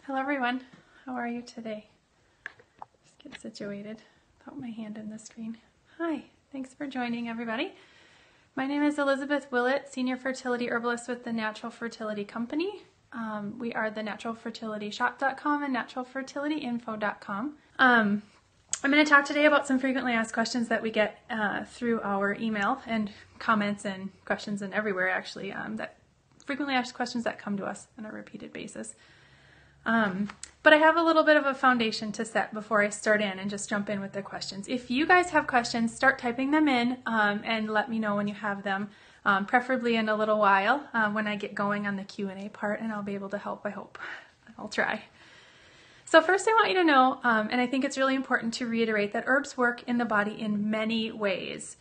Hello everyone, how are you today? Just get situated, put my hand in the screen. Hi, thanks for joining everybody. My name is Elizabeth Willett, Senior Fertility Herbalist with the Natural Fertility Company. We are the naturalfertilityshop.com and naturalfertilityinfo.com. I'm going to talk today about some frequently asked questions that we get through our email and comments and questions and everywhere actually, that frequently asked questions that come to us on a repeated basis. But I have a little bit of a foundation to set before I start in and just jump in with the questions. If you guys have questions, start typing them in and let me know when you have them, preferably in a little while when I get going on the Q&A part, and I'll be able to help, I hope. I'll try. So first I want you to know, and I think it's really important to reiterate, that herbs work in the body in many ways.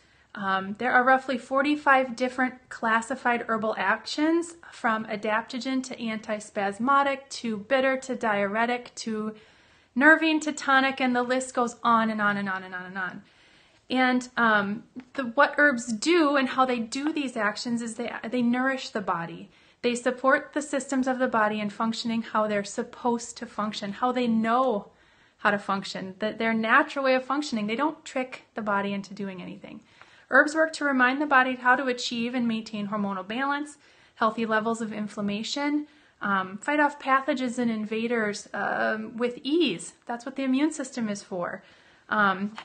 There are roughly 45 different classified herbal actions, from adaptogen to antispasmodic to bitter to diuretic to nervine to tonic, and the list goes on and on and on and on and on. And what herbs do and how they do these actions is they nourish the body. They support the systems of the body in functioning how they're supposed to function, how they know how to function, their natural way of functioning. They don't trick the body into doing anything. Herbs work to remind the body how to achieve and maintain hormonal balance, healthy levels of inflammation, fight off pathogens and invaders with ease. That's what the immune system is for.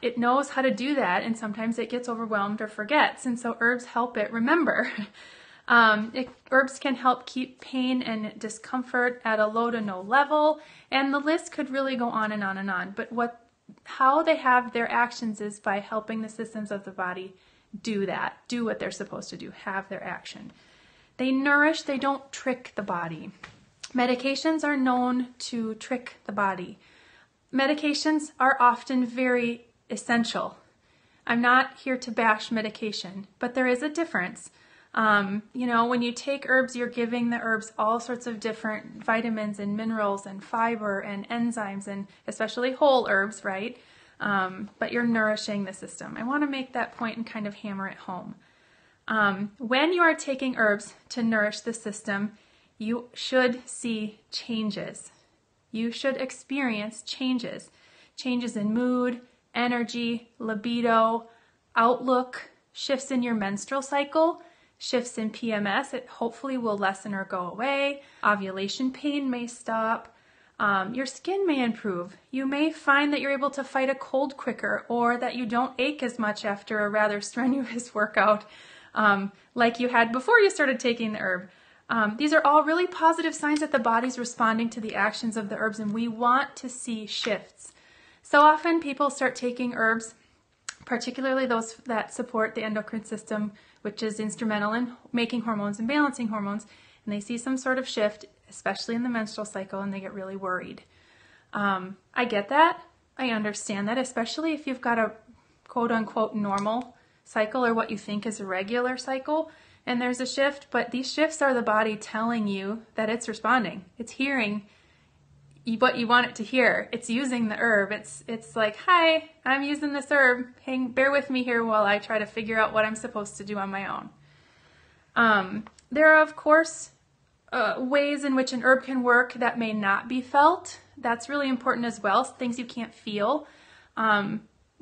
It knows how to do that, and sometimes it gets overwhelmed or forgets, and so herbs help it remember. Herbs can help keep pain and discomfort at a low to no level, and the list could really go on and on and on. But how they have their actions is by helping the systems of the body do what they're supposed to do, have their action. They nourish, they don't trick the body. Medications are known to trick the body. Medications are often very essential. I'm not here to bash medication, but there is a difference. When you take herbs, you're giving the herbs all sorts of different vitamins and minerals and fiber and enzymes, and especially whole herbs, right? But you're nourishing the system. I want to make that point and kind of hammer it home. When you are taking herbs to nourish the system, you should see changes. You should experience changes. Changes in mood, energy, libido, outlook, shifts in your menstrual cycle, shifts in PMS. It hopefully will lessen or go away. Ovulation pain may stop. Your skin may improve. You may find that you're able to fight a cold quicker, or that you don't ache as much after a rather strenuous workout like you had before you started taking the herb. These are all really positive signs that the body's responding to the actions of the herbs, and we want to see shifts. So often people start taking herbs, particularly those that support the endocrine system, which is instrumental in making hormones and balancing hormones, and they see some sort of shift, especially in the menstrual cycle, and they get really worried. I get that. I understand that, especially if you've got a quote-unquote normal cycle, or what you think is a regular cycle, and there's a shift, but these shifts are the body telling you that it's responding. It's hearing what you want it to hear. It's using the herb. It's like, hi, I'm using this herb. Bear with me here while I try to figure out what I'm supposed to do on my own. There are, of course, ways in which an herb can work that may not be felt. That's really important as well, things you can't feel.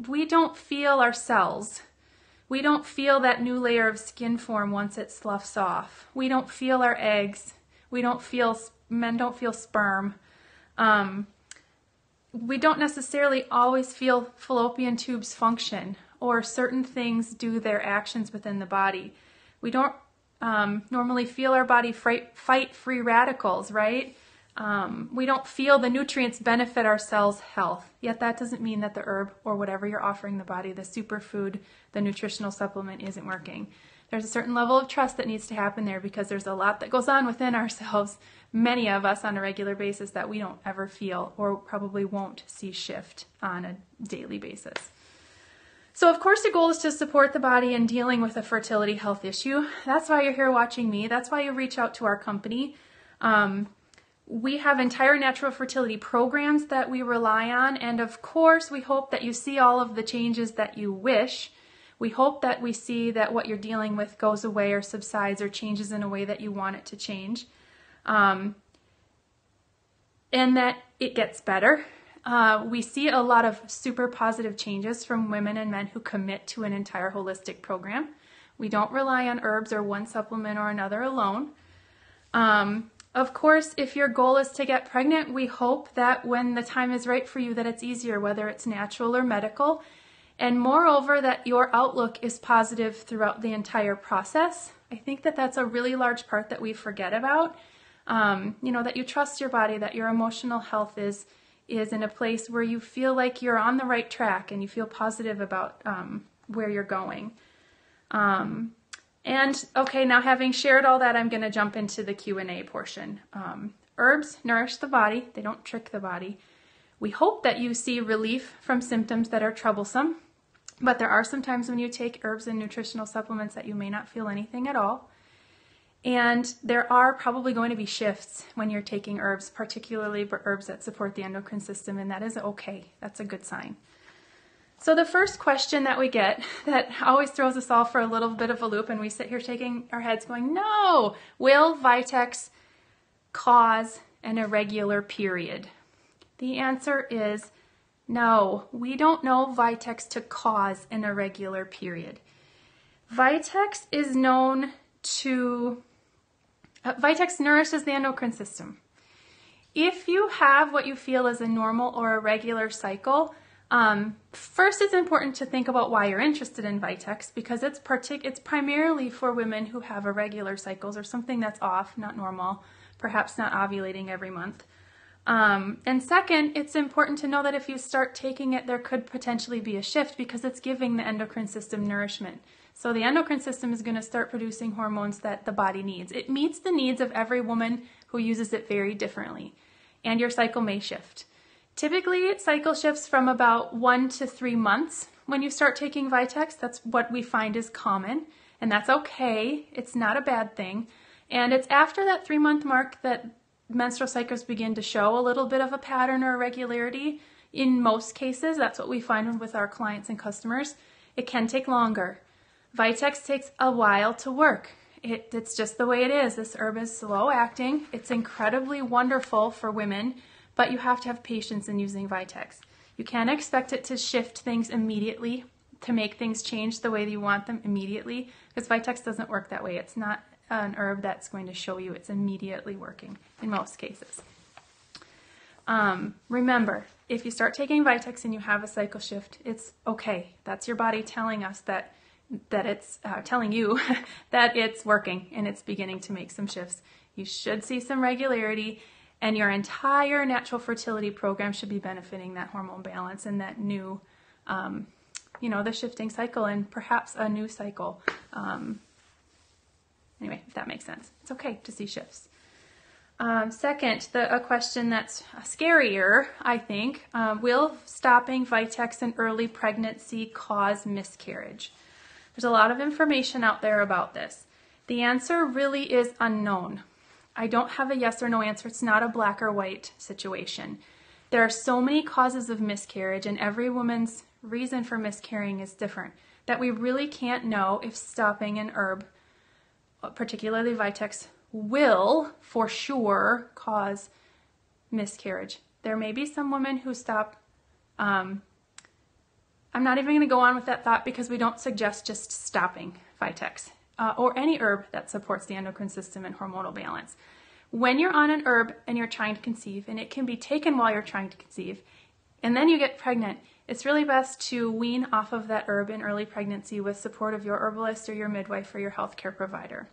We don't feel our cells. We don't feel that new layer of skin form once it sloughs off. We don't feel our eggs. Men don't feel sperm. We don't necessarily always feel fallopian tubes function, or certain things do their actions within the body. We don't normally feel our body fight free radicals, right? We don't feel the nutrients benefit our cells' health. Yet that doesn't mean that the herb, or whatever you're offering the body, the superfood, the nutritional supplement, isn't working. There's a certain level of trust that needs to happen there, because there's a lot that goes on within ourselves, many of us on a regular basis, that we don't ever feel, or probably won't see shift on a daily basis. So of course the goal is to support the body in dealing with a fertility health issue. That's why you're here watching me. That's why you reach out to our company. We have entire natural fertility programs that we rely on, and of course we hope that you see all of the changes that you wish. We hope that we see that what you're dealing with goes away or subsides or changes in a way that you want it to change. and that it gets better. We see a lot of super positive changes from women and men who commit to an entire holistic program. We don't rely on herbs or one supplement or another alone. Of course, if your goal is to get pregnant, we hope that when the time is right for you, that it's easier, whether it's natural or medical. And moreover, that your outlook is positive throughout the entire process. I think that that's a really large part that we forget about. That you trust your body, that your emotional health is in a place where you feel like you're on the right track and you feel positive about where you're going. Now having shared all that, I'm going to jump into the Q&A portion. Herbs nourish the body. They don't trick the body. We hope that you see relief from symptoms that are troublesome, but there are some times when you take herbs and nutritional supplements that you may not feel anything at all. And there are probably going to be shifts when you're taking herbs, particularly herbs that support the endocrine system, and that is okay. That's a good sign. So the first question that we get that always throws us all for a little bit of a loop, and we sit here shaking our heads going, no, will Vitex cause an irregular period? The answer is no. We don't know Vitex to cause an irregular period. Vitex nourishes the endocrine system. If you have what you feel is a normal or irregular cycle, first it's important to think about why you're interested in Vitex, because it's primarily for women who have irregular cycles or something that's off, not normal, perhaps not ovulating every month. And second, it's important to know that if you start taking it, there could potentially be a shift because it's giving the endocrine system nourishment. So the endocrine system is going to start producing hormones that the body needs. It meets the needs of every woman who uses it very differently, and your cycle may shift. Typically, cycle shifts from about 1 to 3 months when you start taking Vitex. That's what we find is common, and that's okay. It's not a bad thing. And it's after that 3-month mark that menstrual cycles begin to show a little bit of a pattern or irregularity. In most cases, that's what we find with our clients and customers. It can take longer. Vitex takes a while to work. It's just the way it is. This herb is slow acting. It's incredibly wonderful for women, but you have to have patience in using Vitex. You can't expect it to shift things immediately, to make things change the way that you want them immediately, because Vitex doesn't work that way. It's not an herb that's going to show you it's immediately working in most cases. Remember, if you start taking Vitex and you have a cycle shift, it's okay. That's your body telling us that it's telling you that it's working and it's beginning to make some shifts. You should see some regularity, and your entire natural fertility program should be benefiting that hormone balance and that new, the shifting cycle and perhaps a new cycle. Anyway, if that makes sense. It's okay to see shifts. Second, a question that's scarier, I think, will stopping Vitex in early pregnancy cause miscarriage? There's a lot of information out there about this. The answer really is unknown. I don't have a yes or no answer. It's not a black or white situation. There are so many causes of miscarriage, and every woman's reason for miscarrying is different, that we really can't know if stopping an herb, particularly Vitex, will for sure cause miscarriage. There may be some women who stop. I'm not even going to go on with that thought because we don't suggest just stopping Vitex or any herb that supports the endocrine system and hormonal balance. When you're on an herb and you're trying to conceive, and it can be taken while you're trying to conceive, and then you get pregnant, it's really best to wean off of that herb in early pregnancy with support of your herbalist or your midwife or your healthcare provider.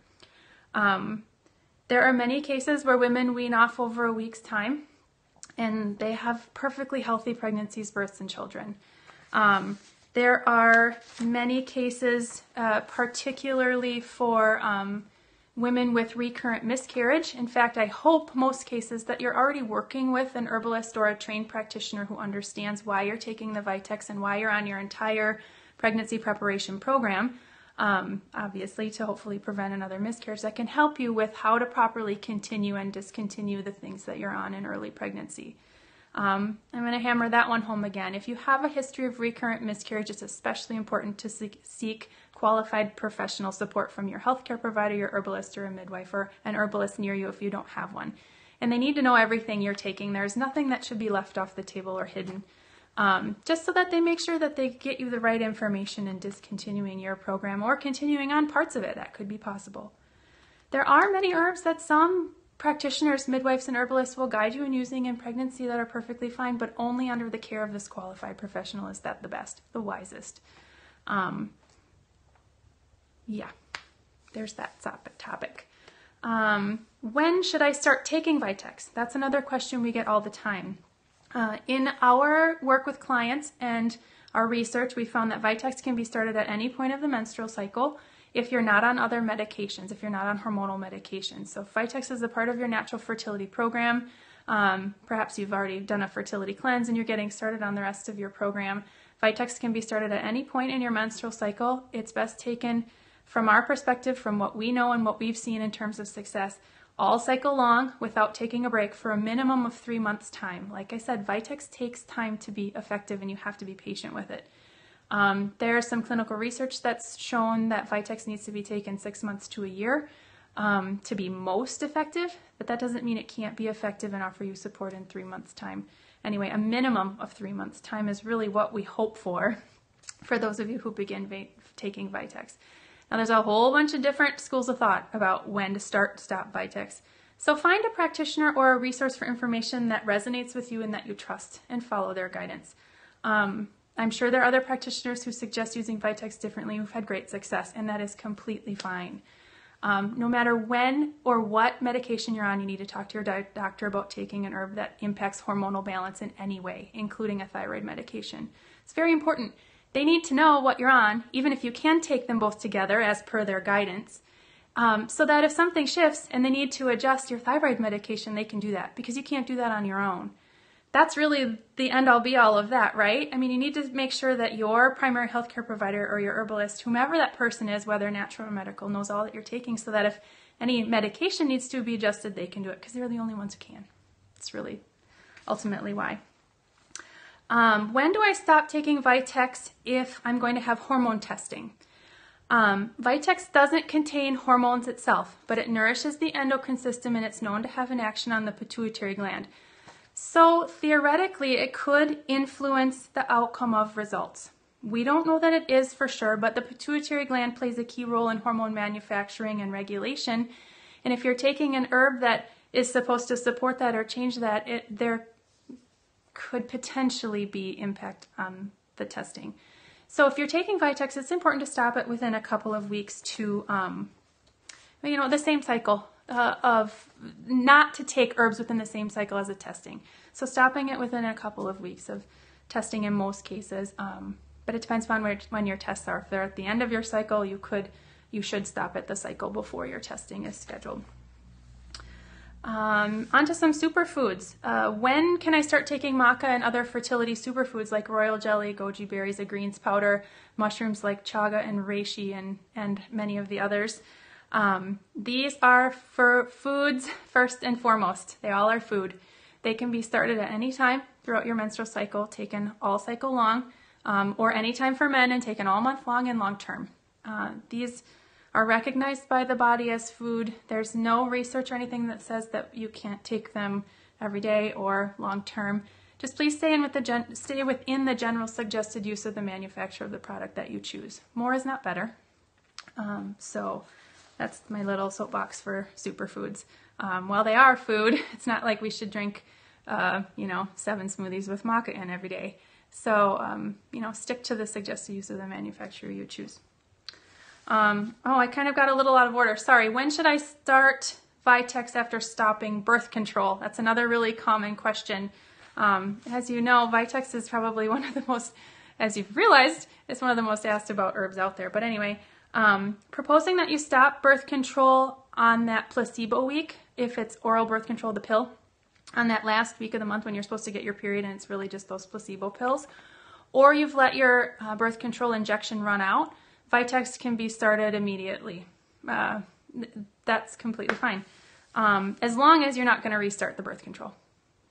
There are many cases where women wean off over a week's time, and they have perfectly healthy pregnancies, births, and children. There are many cases, particularly for women with recurrent miscarriage. In fact, I hope most cases that you're already working with an herbalist or a trained practitioner who understands why you're taking the Vitex and why you're on your entire pregnancy preparation program, obviously to hopefully prevent another miscarriage that can help you with how to properly continue and discontinue the things that you're on in early pregnancy. I'm going to hammer that one home again. If you have a history of recurrent miscarriage, it's especially important to seek qualified professional support from your healthcare provider, your herbalist, or a midwife, or an herbalist near you if you don't have one. and they need to know everything you're taking. There's nothing that should be left off the table or hidden, just so that they make sure that they get you the right information in discontinuing your program or continuing on parts of it. That could be possible. There are many herbs that some practitioners, midwives, and herbalists will guide you in using in pregnancy that are perfectly fine, but only under the care of this qualified professional is that the best, the wisest. Yeah, there's that topic. When should I start taking Vitex? That's another question we get all the time. In our work with clients and our research, we found that Vitex can be started at any point of the menstrual cycle if you're not on other medications, if you're not on hormonal medications. So if Vitex is a part of your natural fertility program, perhaps you've already done a fertility cleanse and you're getting started on the rest of your program, Vitex can be started at any point in your menstrual cycle. It's best taken from our perspective, from what we know and what we've seen in terms of success, all cycle long without taking a break for a minimum of 3 months' time. Like I said, Vitex takes time to be effective and you have to be patient with it. There's some clinical research that's shown that Vitex needs to be taken 6 months to a year to be most effective, but that doesn't mean it can't be effective and offer you support in 3 months' time. Anyway, a minimum of 3 months' time is really what we hope for those of you who begin taking Vitex. Now, there's a whole bunch of different schools of thought about when to stop Vitex. So find a practitioner or a resource for information that resonates with you and that you trust, and follow their guidance. I'm sure there are other practitioners who suggest using Vitex differently who've had great success, and that is completely fine. No matter when or what medication you're on, you need to talk to your doctor about taking an herb that impacts hormonal balance in any way, including a thyroid medication. It's very important. They need to know what you're on, even if you can take them both together as per their guidance, so that if something shifts and they need to adjust your thyroid medication, they can do that, because you can't do that on your own. That's really the end-all be-all of that, right? I mean, you need to make sure that your primary healthcare provider or your herbalist, whomever that person is, whether natural or medical, knows all that you're taking, so that if any medication needs to be adjusted, they can do it, because they're the only ones who can. It's really ultimately why. When do I stop taking Vitex if I'm going to have hormone testing? Vitex doesn't contain hormones itself, but it nourishes the endocrine system and it's known to have an action on the pituitary gland. So theoretically, it could influence the outcome of results. We don't know that it is for sure, but the pituitary gland plays a key role in hormone manufacturing and regulation. And if you're taking an herb that is supposed to support that or change that, there could potentially be impact on the testing. So if you're taking Vitex, it's important to stop it within a couple of weeks to, the same cycle of not to take herbs within the same cycle as the testing. So stopping it within a couple of weeks of testing in most cases, but it depends on when your tests are. If they're at the end of your cycle, you should stop at the cycle before your testing is scheduled. Onto some superfoods. When can I start taking maca and other fertility superfoods like royal jelly, goji berries, a greens powder, mushrooms like chaga and reishi, and many of the others? These are for foods first and foremost. They all are food. They can be started at any time throughout your menstrual cycle, taken all cycle long, or any time for men and taken all month long and long term. These are recognized by the body as food. There's no research or anything that says that you can't take them every day or long term. Just please stay within the general suggested use of the manufacturer of the product that you choose. More is not better. So that's my little soapbox for superfoods. While they are food, it's not like we should drink 7 smoothies with maca in every day. So stick to the suggested use of the manufacturer you choose. I kind of got a little out of order. Sorry. When should I start Vitex after stopping birth control? That's another really common question. As you know, Vitex is probably one of the most, as you've realized, it's one of the most asked about herbs out there. But anyway, proposing that you stop birth control on that placebo week, if it's oral birth control, the pill, on that last week of the month when you're supposed to get your period and it's really just those placebo pills, or you've let your birth control injection run out, Vitex can be started immediately. That's completely fine, as long as you're not going to restart the birth control.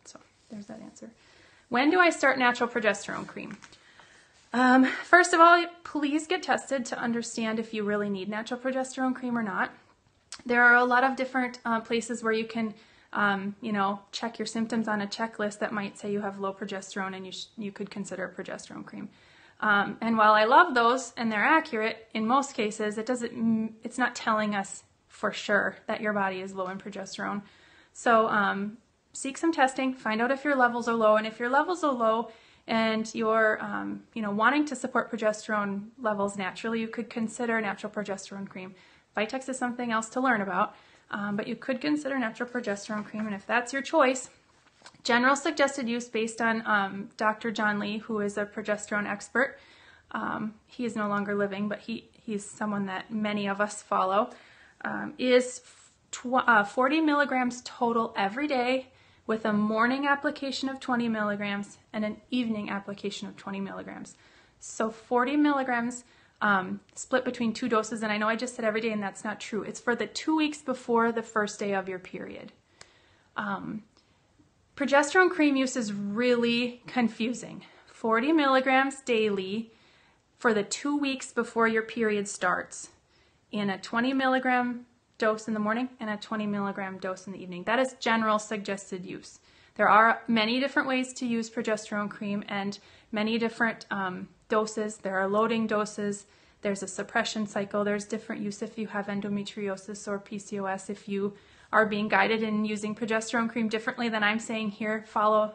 So there's that answer. When do I start natural progesterone cream? First of all, please get tested to understand if you really need natural progesterone cream or not. There are a lot of different places where you can check your symptoms on a checklist that might say you have low progesterone and you could consider a progesterone cream. And while I love those and they're accurate, in most cases, it's not telling us for sure that your body is low in progesterone. So seek some testing, find out if your levels are low, and if your levels are low and you're wanting to support progesterone levels naturally, you could consider a natural progesterone cream. Vitex is something else to learn about, but you could consider natural progesterone cream, and if that's your choice, general suggested use based on Dr. John Lee, who is a progesterone expert. He is no longer living, but he's someone that many of us follow, is 40 milligrams total every day, with a morning application of 20 milligrams and an evening application of 20 milligrams. So 40 milligrams split between 2 doses, and I know I just said every day, and that's not true. It's for the 2 weeks before the first day of your period. Progesterone cream use is really confusing. 40 milligrams daily for the 2 weeks before your period starts, in a 20 milligram dose in the morning and a 20 milligram dose in the evening. That is general suggested use. There are many different ways to use progesterone cream and many different doses. There are loading doses. There's a suppression cycle. There's different use if you have endometriosis or PCOS. If you are being guided in using progesterone cream differently than I'm saying here, follow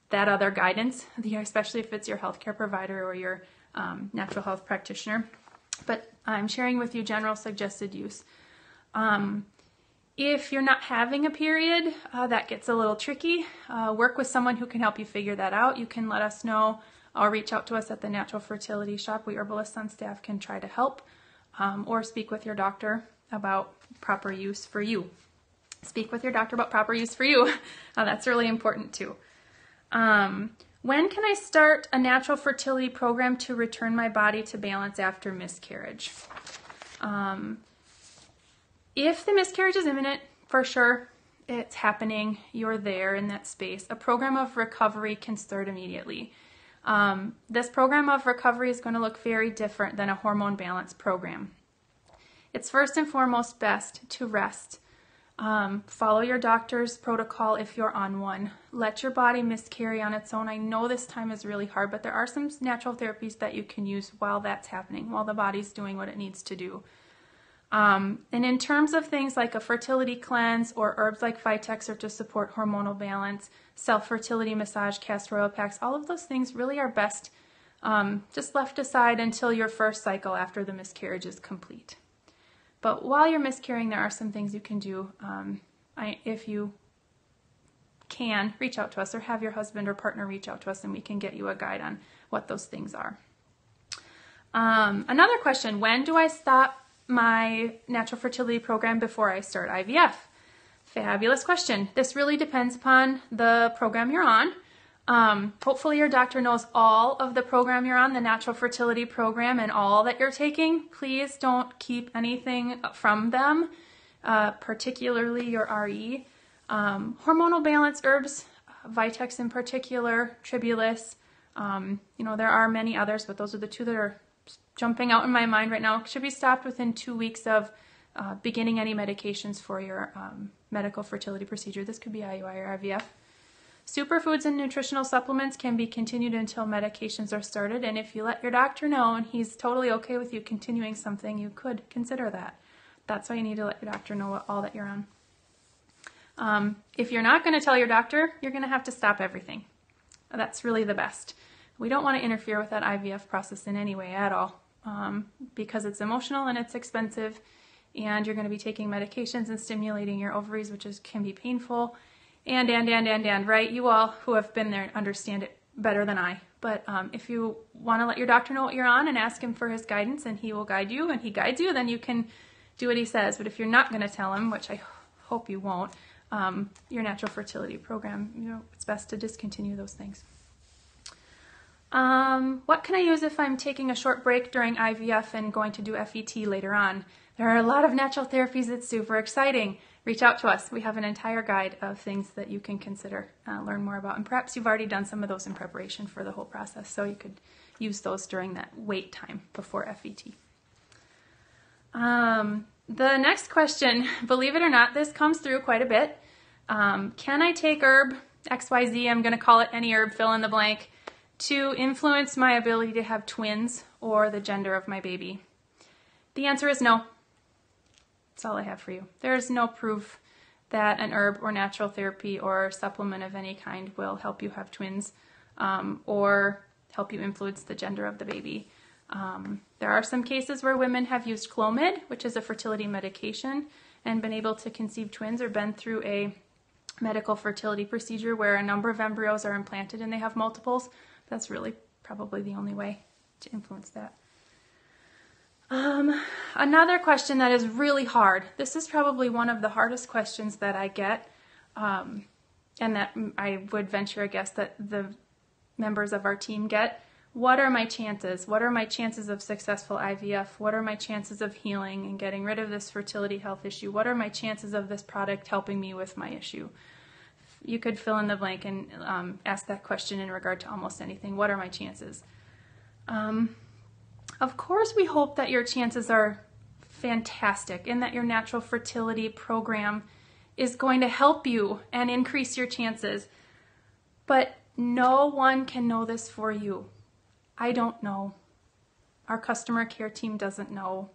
that other guidance, especially if it's your healthcare provider or your natural health practitioner. But I'm sharing with you general suggested use. If you're not having a period, that gets a little tricky. Work with someone who can help you figure that out. You can let us know or reach out to us at the Natural Fertility Shop. We herbalists on staff can try to help, or speak with your doctor about proper use for you. Speak with your doctor about proper use for you. That's really important too. When can I start a natural fertility program to return my body to balance after miscarriage? If the miscarriage is imminent, for sure, it's happening, you're there in that space, a program of recovery can start immediately. This program of recovery is going to look very different than a hormone balance program. It's first and foremost best to rest. Follow your doctor's protocol if you're on one. Let your body miscarry on its own. I know this time is really hard, but there are some natural therapies that you can use while that's happening, while the body's doing what it needs to do. And in terms of things like a fertility cleanse or herbs like Vitex or to support hormonal balance, self-fertility massage, castor oil packs, all of those things really are best just left aside until your first cycle after the miscarriage is complete. But while you're miscarrying, there are some things you can do. If you can, reach out to us or have your husband or partner reach out to us and we can get you a guide on what those things are. Another question, when do I stop my natural fertility program before I start IVF? Fabulous question. This really depends upon the program you're on. Hopefully your doctor knows all of the program you're on, the natural fertility program, and all that you're taking. Please don't keep anything from them, particularly your RE. Hormonal balance herbs, Vitex in particular, Tribulus. There are many others, but those are the two that are jumping out in my mind right now. Should be stopped within 2 weeks of beginning any medications for your medical fertility procedure. This could be IUI or IVF. Superfoods and nutritional supplements can be continued until medications are started, and if you let your doctor know and he's totally okay with you continuing something, you could consider that. That's why you need to let your doctor know all that you're on. If you're not going to tell your doctor, you're going to have to stop everything. That's really the best. We don't want to interfere with that IVF process in any way at all, because it's emotional and it's expensive, and you're going to be taking medications and stimulating your ovaries, which can be painful. And, right? You all who have been there understand it better than I. But if you want to let your doctor know what you're on and ask him for his guidance, and he will guide you and he guides you, then you can do what he says. But if you're not going to tell him, which I hope you won't, your natural fertility program, it's best to discontinue those things. What can I use if I'm taking a short break during IVF and going to do FET later on? There are a lot of natural therapies that's super exciting. Reach out to us. We have an entire guide of things that you can consider, learn more about. And perhaps you've already done some of those in preparation for the whole process, so you could use those during that wait time before FET. The next question, believe it or not, this comes through quite a bit. Can I take herb XYZ, I'm going to call it any herb, fill in the blank, to influence my ability to have twins or the gender of my baby? The answer is no. That's all I have for you. There's no proof that an herb or natural therapy or supplement of any kind will help you have twins or help you influence the gender of the baby. There are some cases where women have used Clomid, which is a fertility medication, and been able to conceive twins or been through a medical fertility procedure where a number of embryos are implanted and they have multiples. That's really probably the only way to influence that. Another question that is really hard. This is probably one of the hardest questions that I get, and that I would venture a guess that the members of our team get. What are my chances? What are my chances of successful IVF? What are my chances of healing and getting rid of this fertility health issue? What are my chances of this product helping me with my issue? You could fill in the blank and ask that question in regard to almost anything. What are my chances? Of course, we hope that your chances are fantastic and that your natural fertility program is going to help you and increase your chances. But no one can know this for you. I don't know. Our customer care team doesn't know.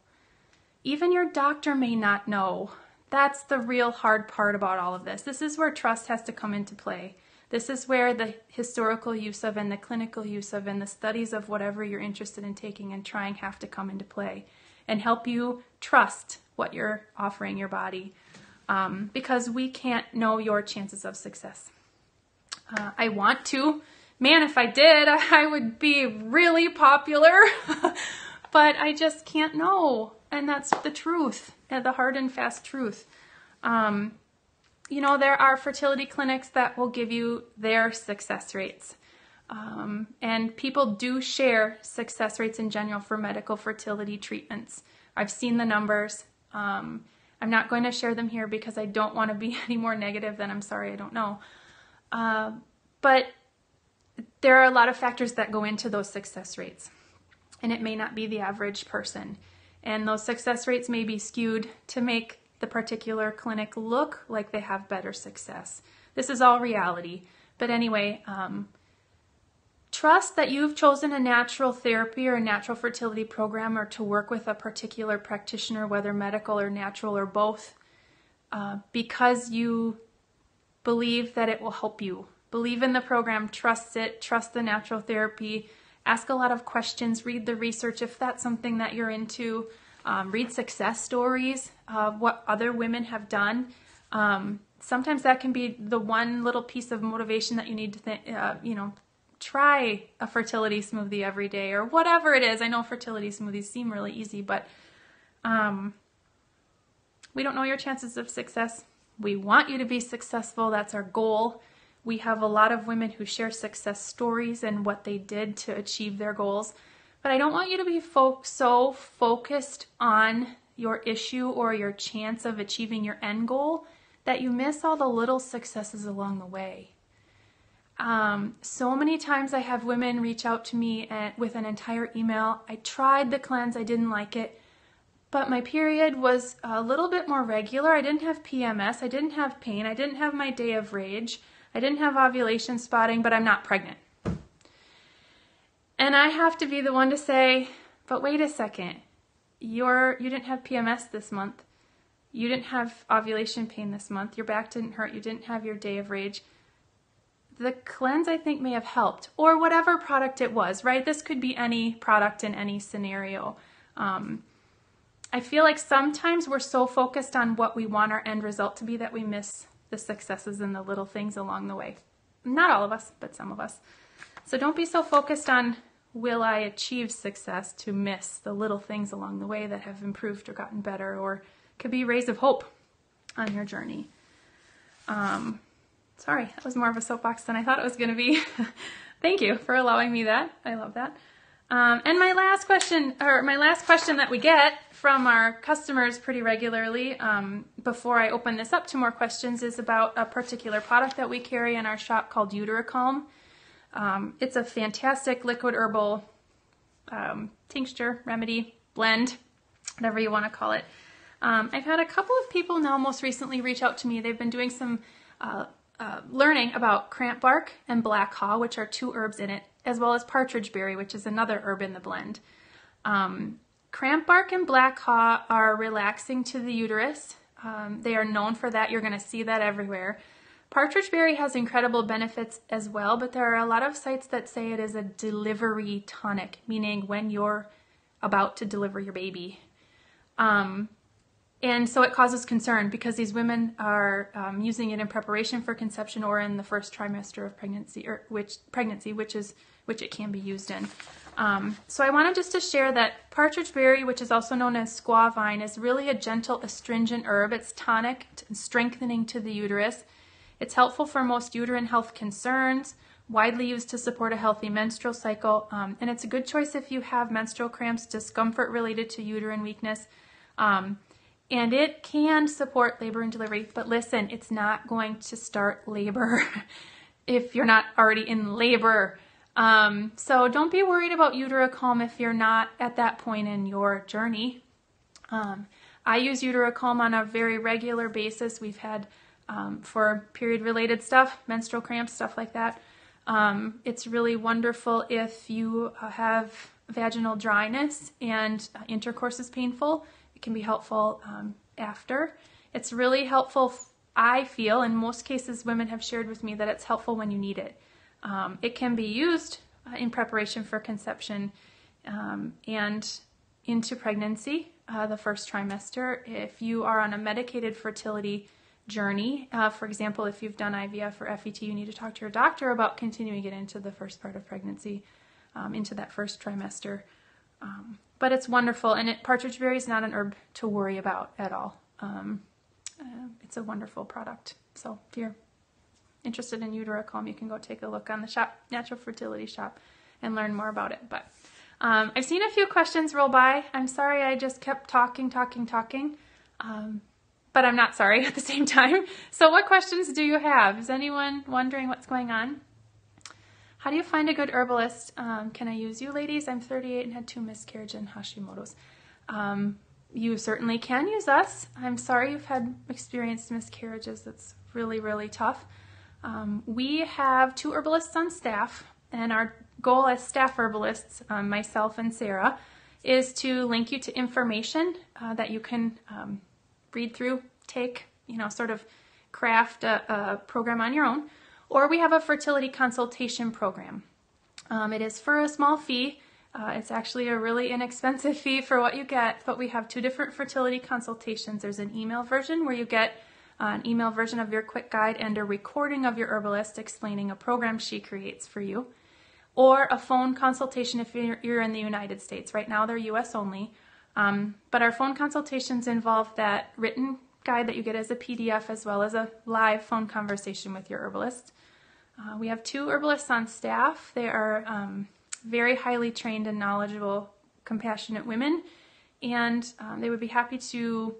Even your doctor may not know. That's the real hard part about all of this. This is where trust has to come into play. This is where the historical use of and the clinical use of and the studies of whatever you're interested in taking and trying have to come into play and help you trust what you're offering your body, because we can't know your chances of success. I want to. Man, if I did, I would be really popular, but I just can't know. And that's the truth, the hard and fast truth. You know, there are fertility clinics that will give you their success rates. And people do share success rates in general for medical fertility treatments. I've seen the numbers. I'm not going to share them here because I don't want to be any more negative than I'm sorry I don't know. But there are a lot of factors that go into those success rates. And it may not be the average person. And those success rates may be skewed to make the particular clinic look like they have better success. This is all reality. But anyway, trust that you've chosen a natural therapy or a natural fertility program or to work with a particular practitioner, whether medical or natural or both, because you believe that it will help you. Believe in the program, trust it, trust the natural therapy, ask a lot of questions, read the research if that's something that you're into. Read success stories of what other women have done. Sometimes that can be the one little piece of motivation that you need to try a fertility smoothie every day or whatever it is. I know fertility smoothies seem really easy, but we don't know your chances of success. We want you to be successful. That's our goal. We have a lot of women who share success stories and what they did to achieve their goals. But I don't want you to be so focused on your issue or your chance of achieving your end goal that you miss all the little successes along the way. So many times I have women reach out to me with an entire email. I tried the cleanse, I didn't like it, but my period was a little bit more regular. I didn't have PMS, I didn't have pain, I didn't have my day of rage, I didn't have ovulation spotting, but I'm not pregnant. And I have to be the one to say, but wait a second, you didn't have PMS this month. You didn't have ovulation pain this month. Your back didn't hurt. You didn't have your day of rage. The cleanse, I think, may have helped. Or whatever product it was, right? This could be any product in any scenario. I feel like sometimes we're so focused on what we want our end result to be that we miss the successes and the little things along the way. Not all of us, but some of us. So don't be so focused on will I achieve success to miss the little things along the way that have improved or gotten better or could be rays of hope on your journey. Sorry, that was more of a soapbox than I thought it was going to be. Thank you for allowing me that. I love that. And my last question that we get from our customers pretty regularly, before I open this up to more questions, is about a particular product that we carry in our shop called UteriCalm. It's a fantastic liquid herbal tincture, remedy, blend, whatever you want to call it. I've had a couple of people now most recently reach out to me. They've been doing some learning about cramp bark and black haw, which are 2 herbs in it, as well as partridge berry, which is another herb in the blend. Cramp bark and black haw are relaxing to the uterus. They are known for that. You're going to see that everywhere. Partridge berry has incredible benefits as well, but there are a lot of sites that say it is a delivery tonic, meaning when you're about to deliver your baby. And so it causes concern because these women are using it in preparation for conception or in the first trimester of pregnancy, which it can be used in. So I wanted just to share that partridge berry, which is also known as squaw vine, is really a gentle astringent herb. It's tonic and strengthening to the uterus. It's helpful for most uterine health concerns, widely used to support a healthy menstrual cycle, and it's a good choice if you have menstrual cramps, discomfort related to uterine weakness, and it can support labor and delivery. But listen, it's not going to start labor if you're not already in labor. So don't be worried about UteriCalm if you're not at that point in your journey. I use UteriCalm on a very regular basis. We've had for period-related stuff, menstrual cramps, stuff like that. It's really wonderful if you have vaginal dryness and intercourse is painful. It can be helpful after. It's really helpful, I feel, in most cases women have shared with me that it's helpful when you need it. It can be used in preparation for conception and into pregnancy, the first trimester. If you are on a medicated fertility journey, for example, if you've done IVF or FET, you need to talk to your doctor about continuing it into the first part of pregnancy, into that first trimester. But it's wonderful, and partridge berry is not an herb to worry about at all. It's a wonderful product. So if you're interested in UteriCalm, you can go take a look on the shop, Natural Fertility Shop, and learn more about it. But I've seen a few questions roll by. I'm sorry I just kept talking. But I'm not sorry at the same time. So what questions do you have? Is anyone wondering what's going on? How do you find a good herbalist? Can I use you, ladies? I'm 38 and had 2 miscarriages and Hashimoto's. You certainly can use us. I'm sorry you've had experienced miscarriages. That's really, really tough. We have 2 herbalists on staff, and our goal as staff herbalists, myself and Sarah, is to link you to information that you can read through, take, sort of craft a program on your own. Or we have a fertility consultation program. It is for a small fee. It's actually a really inexpensive fee for what you get, but we have 2 different fertility consultations. There's an email version where you get an email version of your quick guide and a recording of your herbalist explaining a program she creates for you, or a phone consultation if you're in the United States. Right now they're US only, but our phone consultations involve that written guide that you get as a PDF as well as a live phone conversation with your herbalist. We have 2 herbalists on staff. They are very highly trained and knowledgeable, compassionate women, and they would be happy to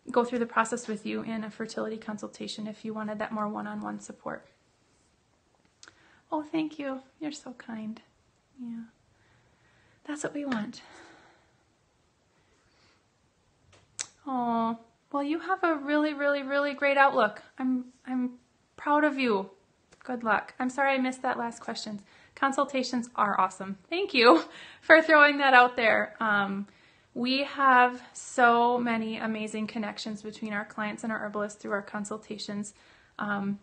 go through the process with you in a fertility consultation if you wanted that more one-on-one support. Oh, thank you. You're so kind. Yeah, that's what we want. Oh, well, you have a really, really, really great outlook. I'm proud of you. Good luck. I'm sorry I missed that last question. Consultations are awesome. Thank you for throwing that out there. We have so many amazing connections between our clients and our herbalists through our consultations.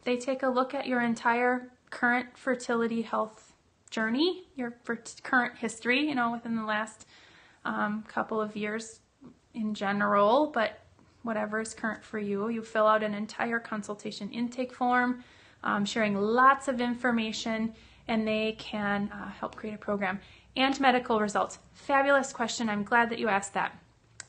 They take a look at your entire current fertility health journey, your current history, within the last couple of years in general, but whatever is current for you. You fill out an entire consultation intake form, sharing lots of information, and they can help create a program. And medical results. Fabulous question. I'm glad that you asked that.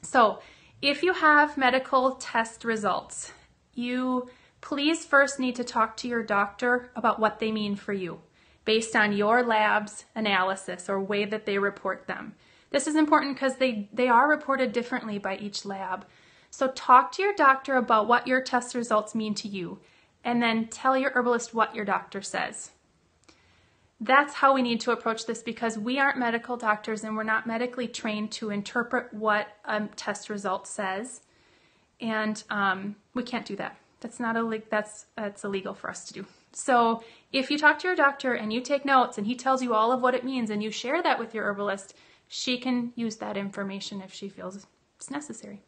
So if you have medical test results, you please first need to talk to your doctor about what they mean for you based on your lab's analysis or way that they report them. This is important because they are reported differently by each lab. So talk to your doctor about what your test results mean to you, and then tell your herbalist what your doctor says. That's how we need to approach this, because we aren't medical doctors and we're not medically trained to interpret what a test result says. And we can't do that. That's illegal for us to do. So if you talk to your doctor and you take notes and he tells you all of what it means and you share that with your herbalist, she can use that information if she feels it's necessary.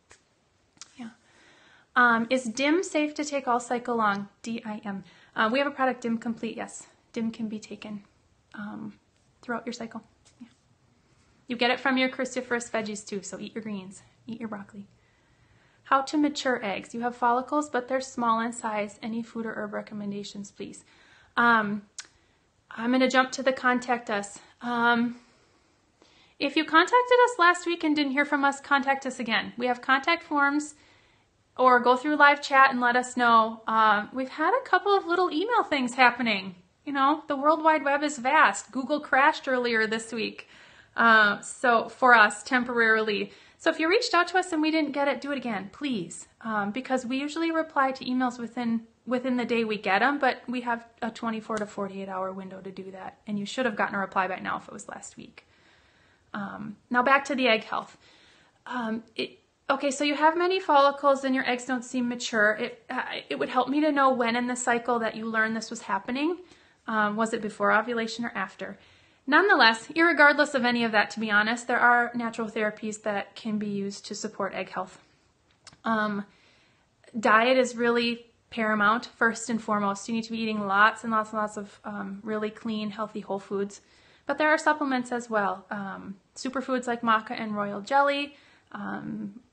Yeah. Is DIM safe to take all cycle long? DIM. We have a product, DIM Complete. Yes, DIM can be taken throughout your cycle. Yeah. You get it from your cruciferous veggies too, so eat your greens, eat your broccoli. How to mature eggs. You have follicles, but they're small in size. Any food or herb recommendations, please? I'm going to jump to the contact us. If you contacted us last week and didn't hear from us, contact us again. We have contact forms, or go through live chat and let us know. We've had a couple of little email things happening. You know, the World Wide Web is vast. Google crashed earlier this week. So for us, temporarily. So if you reached out to us and we didn't get it, do it again, please. Because we usually reply to emails within the day we get them, but we have a 24 to 48 hour window to do that. And you should have gotten a reply by now if it was last week. Now back to the egg health. Okay, so you have many follicles and your eggs don't seem mature. It would help me to know when in the cycle that you learned this was happening. Was it before ovulation or after? Nonetheless, irregardless of any of that, to be honest, there are natural therapies that can be used to support egg health. Diet is really paramount, first and foremost. You need to be eating lots and lots and lots of really clean, healthy whole foods. But there are supplements as well. Superfoods like maca and royal jelly,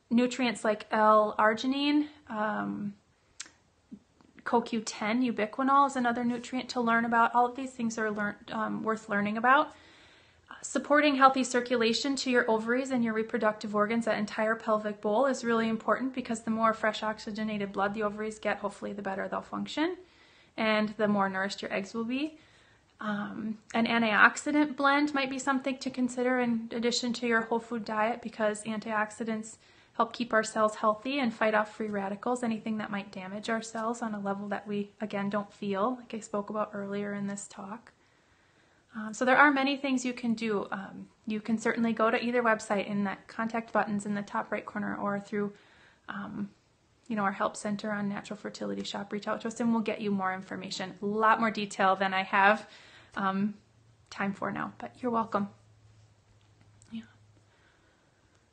nutrients like L-arginine, CoQ10, ubiquinol is another nutrient to learn about. All of these things are worth learning about. Supporting healthy circulation to your ovaries and your reproductive organs, that entire pelvic bowl, is really important because the more fresh oxygenated blood the ovaries get, hopefully the better they'll function and the more nourished your eggs will be. An antioxidant blend might be something to consider in addition to your whole food diet, because antioxidants help keep our cells healthy and fight off free radicals, anything that might damage our cells on a level that we, again, don't feel, like I spoke about earlier in this talk. So there are many things you can do. You can certainly go to either website in that contact buttons in the top right corner, or through our help center on Natural Fertility Shop. Reach out to us and we'll get you more information. A lot more detail than I have time for now, but you're welcome.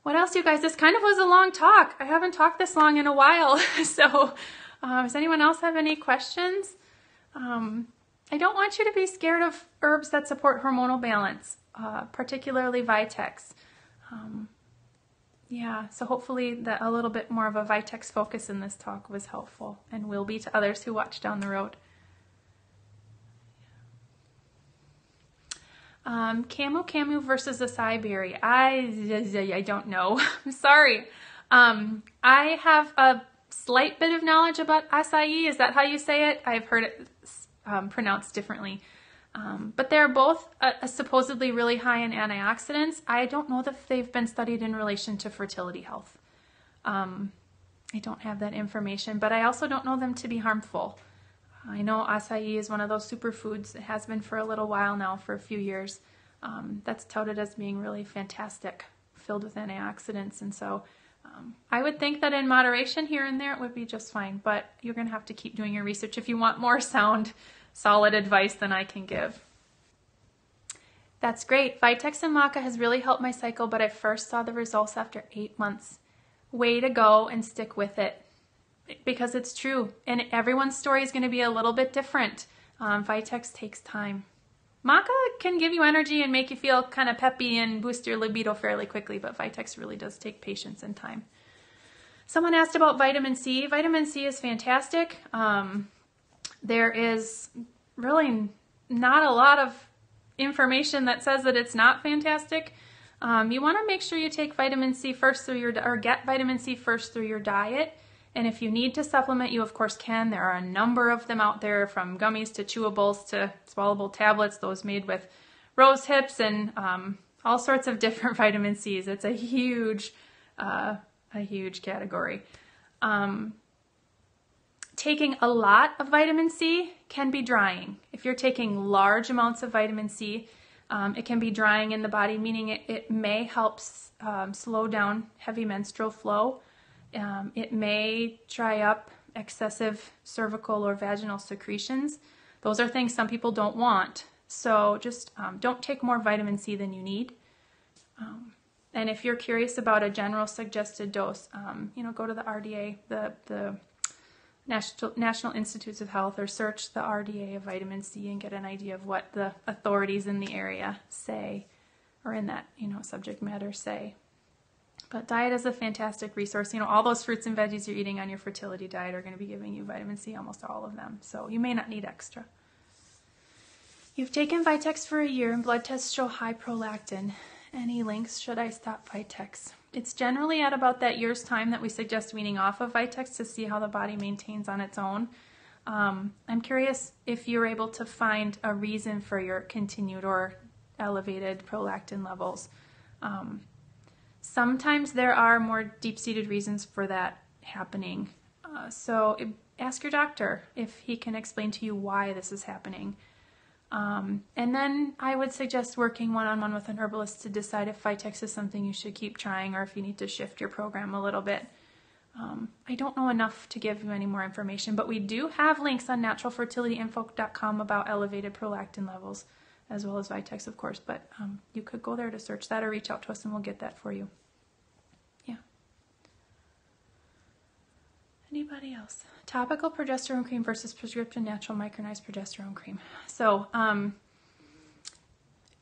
What else, you guys? This kind of was a long talk. I haven't talked this long in a while. So does anyone else have any questions? I don't want you to be scared of herbs that support hormonal balance, particularly Vitex. So hopefully a little bit more of a Vitex focus in this talk was helpful and will be to others who watch down the road. Camu versus acai berry. I don't know. I'm sorry. I have a slight bit of knowledge about acai. Is that how you say it? I've heard it pronounced differently. But they're both supposedly really high in antioxidants. I don't know that they've been studied in relation to fertility health. I don't have that information, but I also don't know them to be harmful. I know acai is one of those superfoods. It has been for a little while now, for a few years. That's touted as being really fantastic, filled with antioxidants. And so I would think that in moderation here and there, it would be just fine. But you're going to have to keep doing your research if you want more sound, solid advice than I can give. That's great. Vitex and maca has really helped my cycle, but I first saw the results after 8 months. Way to go, and stick with it. Because it's true, and everyone's story is going to be a little bit different. Vitex takes time. Maca can give you energy and make you feel kind of peppy and boost your libido fairly quickly, but Vitex really does take patience and time. Someone asked about vitamin C. Vitamin C is fantastic. There is really not a lot of information that says that it's not fantastic. You want to make sure you take vitamin C first get vitamin C first through your diet. And if you need to supplement, you of course can. There are a number of them out there, from gummies to chewables to swallowable tablets, those made with rose hips and all sorts of different vitamin C's. It's a huge category. Taking a lot of vitamin C can be drying. If you're taking large amounts of vitamin C, it can be drying in the body, meaning it may help slow down heavy menstrual flow. It may dry up excessive cervical or vaginal secretions. Those are things some people don't want. So just don't take more vitamin C than you need. And if you're curious about a general suggested dose, go to the RDA, the National Institutes of Health, or search the RDA of vitamin C and get an idea of what the authorities in the area say, or in that, subject matter say. But diet is a fantastic resource. All those fruits and veggies you're eating on your fertility diet are going to be giving you vitamin C, almost all of them. So you may not need extra. You've taken Vitex for a year and blood tests show high prolactin. Any links? Should I stop Vitex? It's generally at about that year's time that we suggest weaning off of Vitex to see how the body maintains on its own. I'm curious if you're able to find a reason for your continued or elevated prolactin levels. Sometimes there are more deep-seated reasons for that happening. So ask your doctor if he can explain to you why this is happening. And then I would suggest working one-on-one with an herbalist to decide if Vitex is something you should keep trying or if you need to shift your program a little bit. I don't know enough to give you any more information, but we do have links on naturalfertilityinfo.com about elevated prolactin levels, as well as Vitex, of course, but you could go there to search that or reach out to us and we'll get that for you. Yeah. Anybody else? Topical progesterone cream versus prescription natural micronized progesterone cream. So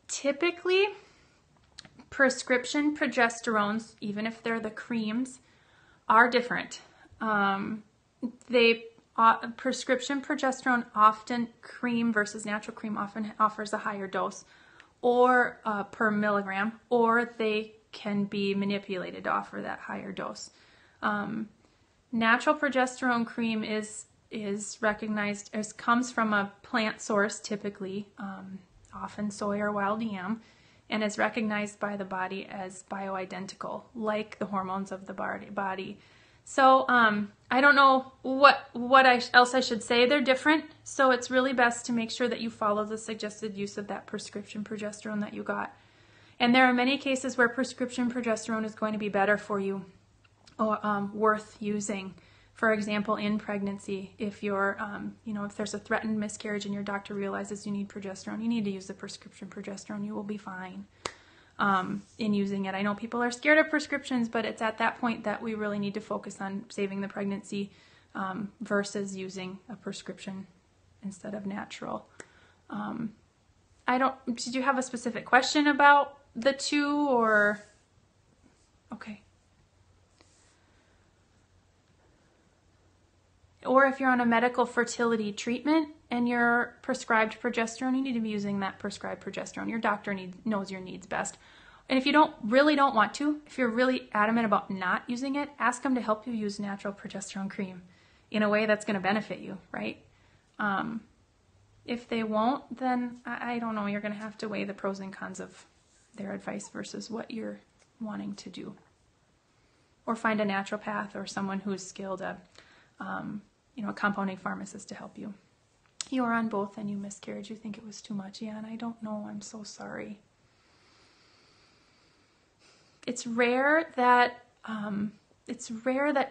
typically prescription progesterones, even if they're the creams, are different. Prescription progesterone, often cream versus natural cream, often offers a higher dose or per milligram, or they can be manipulated to offer that higher dose. Natural progesterone cream is recognized as comes from a plant source, typically, often soy or wild yam, and is recognized by the body as bioidentical, like the hormones of the body. So I don't know what else I should say. They're different, so it's really best to make sure that you follow the suggested use of that prescription progesterone that you got. And there are many cases where prescription progesterone is going to be better for you, or worth using. For example, in pregnancy, if you're, if there's a threatened miscarriage and your doctor realizes you need progesterone, you need to use the prescription progesterone. You will be fine in using it. I know people are scared of prescriptions, but it's at that point that we really need to focus on saving the pregnancy versus using a prescription instead of natural. Did you have a specific question about the two, or? Okay. Or if you're on a medical fertility treatment and you're prescribed progesterone, you need to be using that prescribed progesterone. Your doctor knows your needs best. And if you really don't want to, if you're really adamant about not using it, ask them to help you use natural progesterone cream in a way that's going to benefit you, right? If they won't, then I don't know. You're going to have to weigh the pros and cons of their advice versus what you're wanting to do. Or find a naturopath or someone who's skilled, a compounding pharmacist to help you. You are on both and you miscarried. You think it was too much. Yeah, and I don't know. I'm so sorry. It's rare that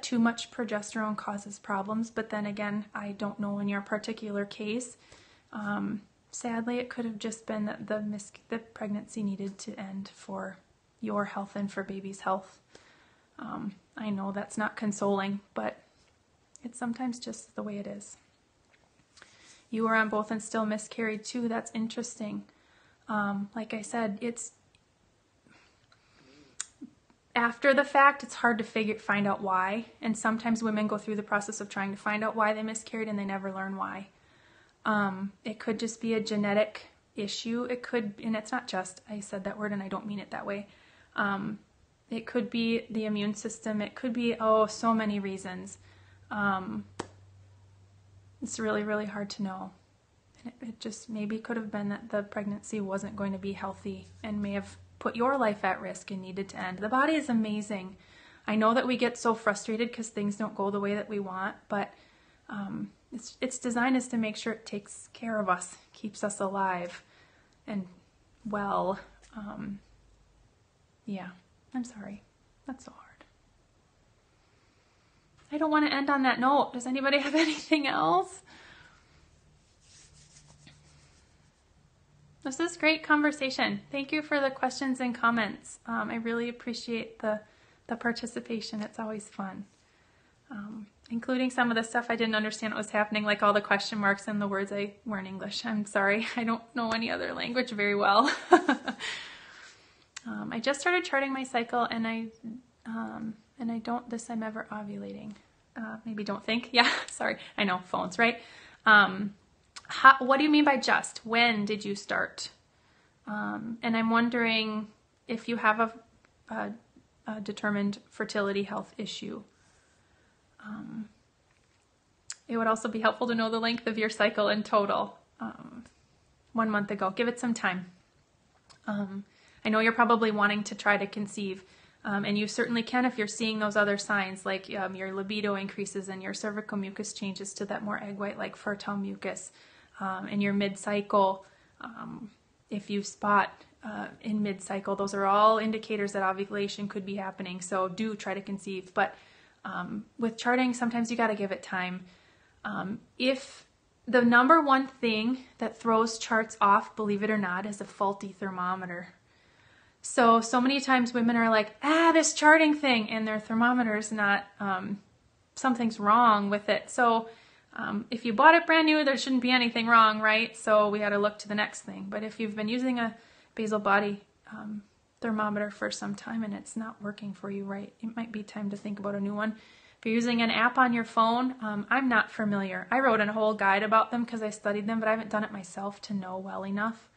too much progesterone causes problems, but then again, I don't know in your particular case. Sadly, it could have just been that the pregnancy needed to end for your health and for baby's health. I know that's not consoling, but it's sometimes just the way it is. You were on both and still miscarried too. That's interesting. Like I said, it's after the fact, it's hard to find out why. And sometimes women go through the process of trying to find out why they miscarried and they never learn why. It could just be a genetic issue. It could, and it's not just, I said that word and I don't mean it that way. It could be the immune system. It could be, so many reasons. It's really, really hard to know. And it just maybe could have been that the pregnancy wasn't going to be healthy and may have put your life at risk and needed to end. The body is amazing. I know that we get so frustrated because things don't go the way that we want, but its design is to make sure it takes care of us, keeps us alive and well. Yeah, I'm sorry. That's so hard. I don't want to end on that note. Does anybody have anything else? This is great conversation. Thank you for the questions and comments. I really appreciate the participation. It's always fun. Including some of the stuff I didn't understand what was happening, like all the question marks and the words I weren't English. I'm sorry. I don't know any other language very well. I just started charting my cycle, and I don't this time ever ovulating. Maybe don't think. Yeah, sorry. I know, phones, right? What do you mean by just? When did you start? And I'm wondering if you have a determined fertility health issue. It would also be helpful to know the length of your cycle in total. 1 month ago. Give it some time. I know you're probably wanting to try to conceive, and you certainly can if you're seeing those other signs, like your libido increases and your cervical mucus changes to that more egg white, like fertile mucus, and your mid-cycle, if you spot in mid-cycle, those are all indicators that ovulation could be happening. So do try to conceive, but with charting, sometimes you got to give it time. If the number one thing that throws charts off, believe it or not, is a faulty thermometer. So many times women are like, this charting thing, and their thermometer is not, something's wrong with it. So if you bought it brand new, there shouldn't be anything wrong, right? So we got to look to the next thing. But if you've been using a basal body thermometer for some time and it's not working for you right, it might be time to think about a new one. If you're using an app on your phone, I'm not familiar. I wrote a whole guide about them because I studied them, but I haven't done it myself to know well enough.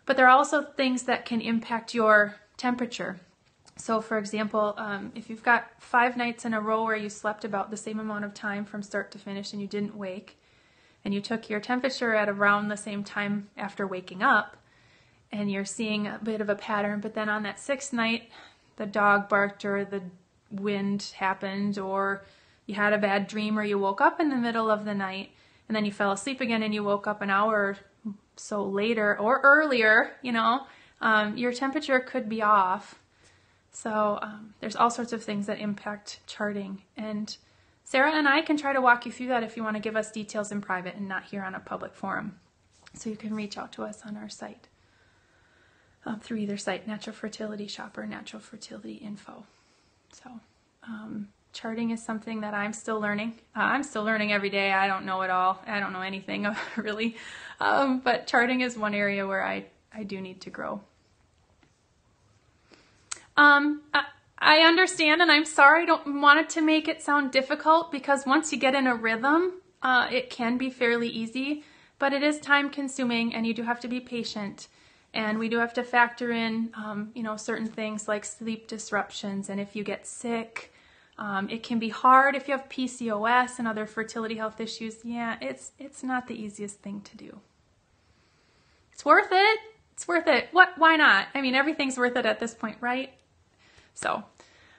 But there are also things that can impact your temperature. So for example, if you've got 5 nights in a row where you slept about the same amount of time from start to finish and you didn't wake, and you took your temperature at around the same time after waking up, and you're seeing a bit of a pattern, but then on that 6th night, the dog barked or the wind happened, or you had a bad dream, or you woke up in the middle of the night, and then you fell asleep again and you woke up an hour or so later or earlier, your temperature could be off. So there's all sorts of things that impact charting. And Sarah and I can try to walk you through that if you want to give us details in private and not here on a public forum. So you can reach out to us on our site. Through either site, Natural Fertility Shop or Natural Fertility Info. So charting is something that I'm still learning. I'm still learning every day. I don't know it all. I don't know anything really. But charting is one area where I do need to grow. I understand, and I'm sorry. I don't want it to make it sound difficult, because once you get in a rhythm, it can be fairly easy, but it is time consuming, and you do have to be patient. And we do have to factor in, certain things like sleep disruptions. And if you get sick, it can be hard. If you have PCOS and other fertility health issues, it's not the easiest thing to do. It's worth it. It's worth it. Why not? I mean, everything's worth it at this point, right? So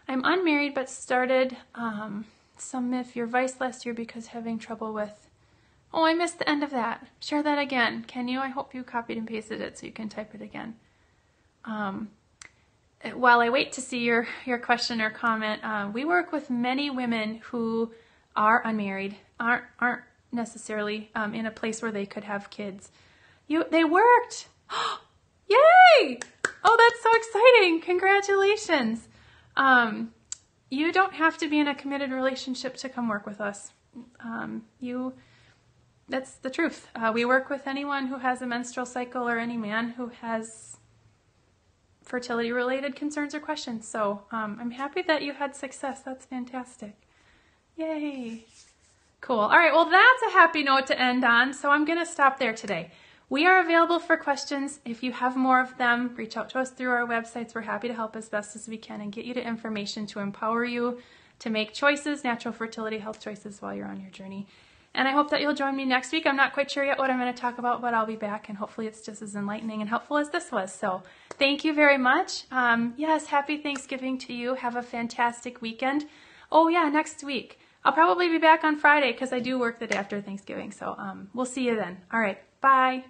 I'm unmarried, but started some Myth Your Vice last year because having trouble with... Oh, I missed the end of that. Share that again. Can you? I hope you copied and pasted it so you can type it again. While I wait to see your question or comment, we work with many women who are unmarried, aren't necessarily in a place where they could have kids. They worked! Yay! Oh, that's so exciting! Congratulations! You don't have to be in a committed relationship to come work with us. That's the truth. We work with anyone who has a menstrual cycle or any man who has fertility-related concerns or questions. So I'm happy that you had success. That's fantastic. Yay. Cool. All right, well, that's a happy note to end on, so I'm going to stop there today. We are available for questions. If you have more of them, reach out to us through our websites. We're happy to help as best as we can and get you to information to empower you to make choices, natural fertility health choices while you're on your journey. And I hope that you'll join me next week. I'm not quite sure yet what I'm going to talk about, but I'll be back, and hopefully it's just as enlightening and helpful as this was. So thank you very much. Yes, happy Thanksgiving to you. Have a fantastic weekend. Oh yeah, next week. I'll probably be back on Friday because I do work the day after Thanksgiving. So we'll see you then. All right, bye.